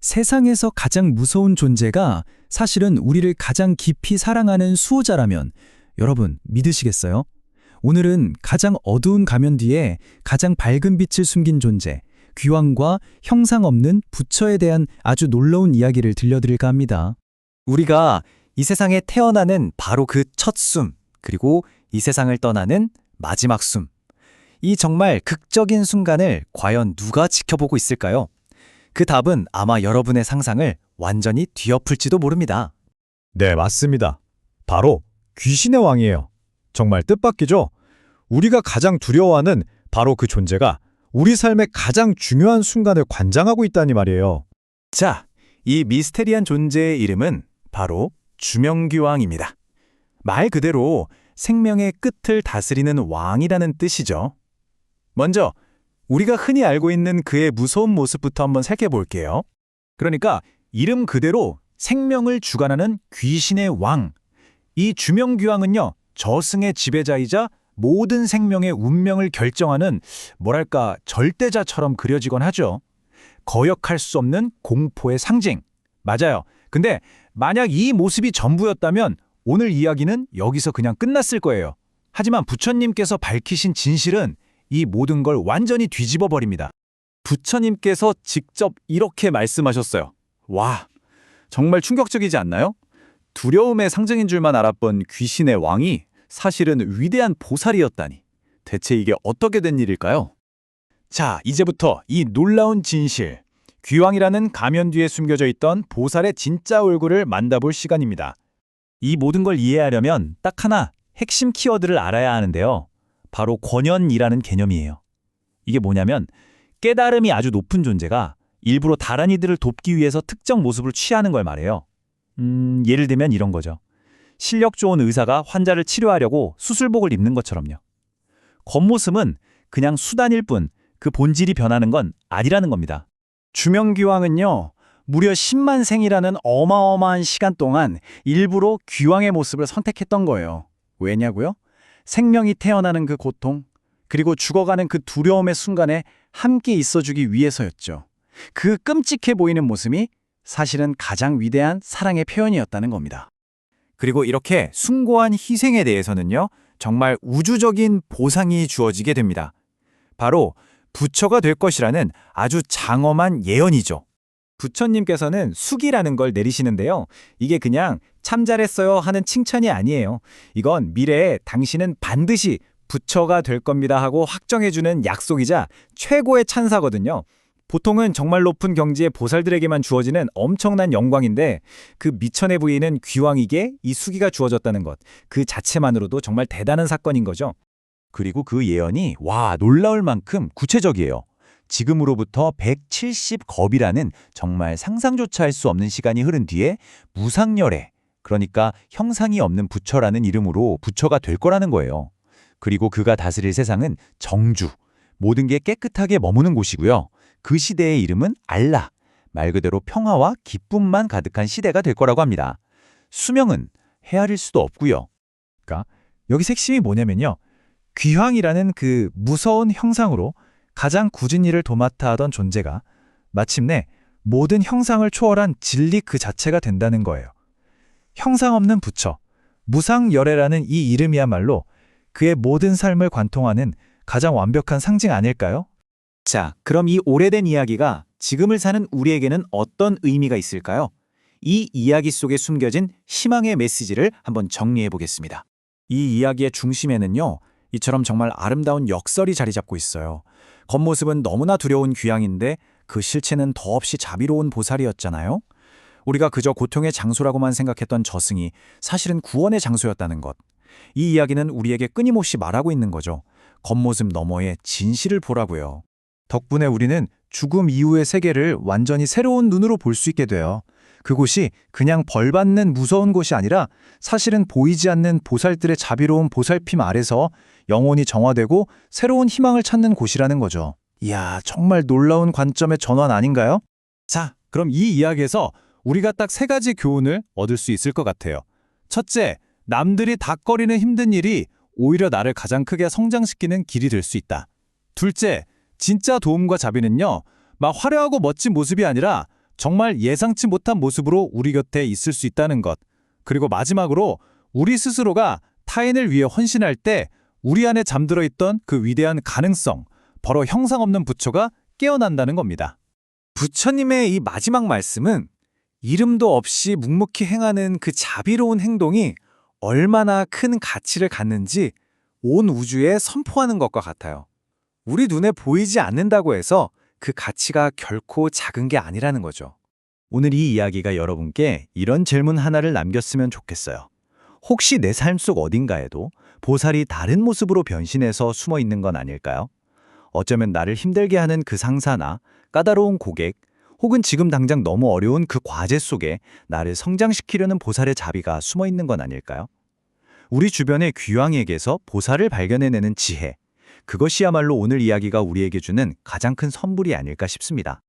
세상에서 가장 무서운 존재가 사실은 우리를 가장 깊이 사랑하는 수호자라면 여러분 믿으시겠어요? 오늘은 가장 어두운 가면 뒤에 가장 밝은 빛을 숨긴 존재, 귀왕과 형상 없는 부처에 대한 아주 놀라운 이야기를 들려드릴까 합니다. 우리가 이 세상에 태어나는 바로 그 첫 숨, 그리고 이 세상을 떠나는 마지막 숨. 이 정말 극적인 순간을 과연 누가 지켜보고 있을까요? 그 답은 아마 여러분의 상상을 완전히 뒤엎을지도 모릅니다. 네, 맞습니다. 바로 귀신의 왕이에요. 정말 뜻밖이죠? 우리가 가장 두려워하는 바로 그 존재가 우리 삶의 가장 중요한 순간을 관장하고 있다니 말이에요. 자, 이 미스테리한 존재의 이름은 바로 주명귀왕입니다. 말 그대로 생명의 끝을 다스리는 왕이라는 뜻이죠. 먼저 우리가 흔히 알고 있는 그의 무서운 모습부터 한번 살펴볼게요. 그러니까 이름 그대로 생명을 주관하는 귀신의 왕. 이 주명귀왕은요, 저승의 지배자이자 모든 생명의 운명을 결정하는 뭐랄까 절대자처럼 그려지곤 하죠. 거역할 수 없는 공포의 상징. 맞아요. 근데 만약 이 모습이 전부였다면 오늘 이야기는 여기서 그냥 끝났을 거예요. 하지만 부처님께서 밝히신 진실은 이 모든 걸 완전히 뒤집어 버립니다. 부처님께서 직접 이렇게 말씀하셨어요. 와, 정말 충격적이지 않나요? 두려움의 상징인 줄만 알았던 귀신의 왕이 사실은 위대한 보살이었다니. 대체 이게 어떻게 된 일일까요? 자, 이제부터 이 놀라운 진실, 귀왕이라는 가면 뒤에 숨겨져 있던 보살의 진짜 얼굴을 만나볼 시간입니다. 이 모든 걸 이해하려면 딱 하나 핵심 키워드를 알아야 하는데요. 바로 권연이라는 개념이에요. 이게 뭐냐면 깨달음이 아주 높은 존재가 일부러 다른 이들을 돕기 위해서 특정 모습을 취하는 걸 말해요. 예를 들면 이런 거죠. 실력 좋은 의사가 환자를 치료하려고 수술복을 입는 것처럼요. 겉모습은 그냥 수단일 뿐 그 본질이 변하는 건 아니라는 겁니다. 주명귀왕은요, 무려 10만 생이라는 어마어마한 시간 동안 일부러 귀왕의 모습을 선택했던 거예요. 왜냐고요? 생명이 태어나는 그 고통, 그리고 죽어가는 그 두려움의 순간에 함께 있어주기 위해서였죠. 그 끔찍해 보이는 모습이 사실은 가장 위대한 사랑의 표현이었다는 겁니다. 그리고 이렇게 숭고한 희생에 대해서는요, 정말 우주적인 보상이 주어지게 됩니다. 바로 부처가 될 것이라는 아주 장엄한 예언이죠. 부처님께서는 숙이라는 걸 내리시는데요. 이게 그냥 참 잘했어요 하는 칭찬이 아니에요. 이건 미래에 당신은 반드시 부처가 될 겁니다 하고 확정해주는 약속이자 최고의 찬사거든요. 보통은 정말 높은 경지의 보살들에게만 주어지는 엄청난 영광인데 그 미천의 부인은 귀왕에게 이 수기가 주어졌다는 것, 그 자체만으로도 정말 대단한 사건인 거죠. 그리고 그 예언이 놀라울 만큼 구체적이에요. 지금으로부터 170겁이라는 정말 상상조차 할 수 없는 시간이 흐른 뒤에 무상열애, 그러니까 형상이 없는 부처라는 이름으로 부처가 될 거라는 거예요. 그리고 그가 다스릴 세상은 정주, 모든 게 깨끗하게 머무는 곳이고요. 그 시대의 이름은 알라, 말 그대로 평화와 기쁨만 가득한 시대가 될 거라고 합니다. 수명은 헤아릴 수도 없고요. 그러니까 여기 핵심이 뭐냐면요. 귀황이라는 그 무서운 형상으로 가장 굳은 일을 도맡아 하던 존재가 마침내 모든 형상을 초월한 진리 그 자체가 된다는 거예요. 형상 없는 부처, 무상열애라는 이 이름이야말로 그의 모든 삶을 관통하는 가장 완벽한 상징 아닐까요? 자, 그럼 이 오래된 이야기가 지금을 사는 우리에게는 어떤 의미가 있을까요? 이 이야기 속에 숨겨진 희망의 메시지를 한번 정리해 보겠습니다. 이 이야기의 중심에는요, 이처럼 정말 아름다운 역설이 자리 잡고 있어요. 겉모습은 너무나 두려운 귀양인데 그 실체는 더없이 자비로운 보살이었잖아요. 우리가 그저 고통의 장소라고만 생각했던 저승이 사실은 구원의 장소였다는 것. 이 이야기는 우리에게 끊임없이 말하고 있는 거죠. 겉모습 너머의 진실을 보라고요. 덕분에 우리는 죽음 이후의 세계를 완전히 새로운 눈으로 볼 수 있게 돼요. 그곳이 그냥 벌받는 무서운 곳이 아니라 사실은 보이지 않는 보살들의 자비로운 보살핌 아래서 영혼이 정화되고 새로운 희망을 찾는 곳이라는 거죠. 이야, 정말 놀라운 관점의 전환 아닌가요? 자, 그럼 이 이야기에서 우리가 딱 3가지 교훈을 얻을 수 있을 것 같아요. 첫째, 남들이 닥거리는 힘든 일이 오히려 나를 가장 크게 성장시키는 길이 될 수 있다. 둘째, 진짜 도움과 자비는요, 막 화려하고 멋진 모습이 아니라 정말 예상치 못한 모습으로 우리 곁에 있을 수 있다는 것. 그리고 마지막으로 우리 스스로가 타인을 위해 헌신할 때 우리 안에 잠들어 있던 그 위대한 가능성, 바로 형상 없는 부처가 깨어난다는 겁니다. 부처님의 이 마지막 말씀은 이름도 없이 묵묵히 행하는 그 자비로운 행동이 얼마나 큰 가치를 갖는지 온 우주에 선포하는 것과 같아요. 우리 눈에 보이지 않는다고 해서 그 가치가 결코 작은 게 아니라는 거죠. 오늘 이 이야기가 여러분께 이런 질문 하나를 남겼으면 좋겠어요. 혹시 내 삶 속 어딘가에도 보살이 다른 모습으로 변신해서 숨어 있는 건 아닐까요? 어쩌면 나를 힘들게 하는 그 상사나 까다로운 고객, 혹은 지금 당장 너무 어려운 그 과제 속에 나를 성장시키려는 보살의 자비가 숨어 있는 건 아닐까요? 우리 주변의 귀왕에게서 보살을 발견해내는 지혜, 그것이야말로 오늘 이야기가 우리에게 주는 가장 큰 선물이 아닐까 싶습니다.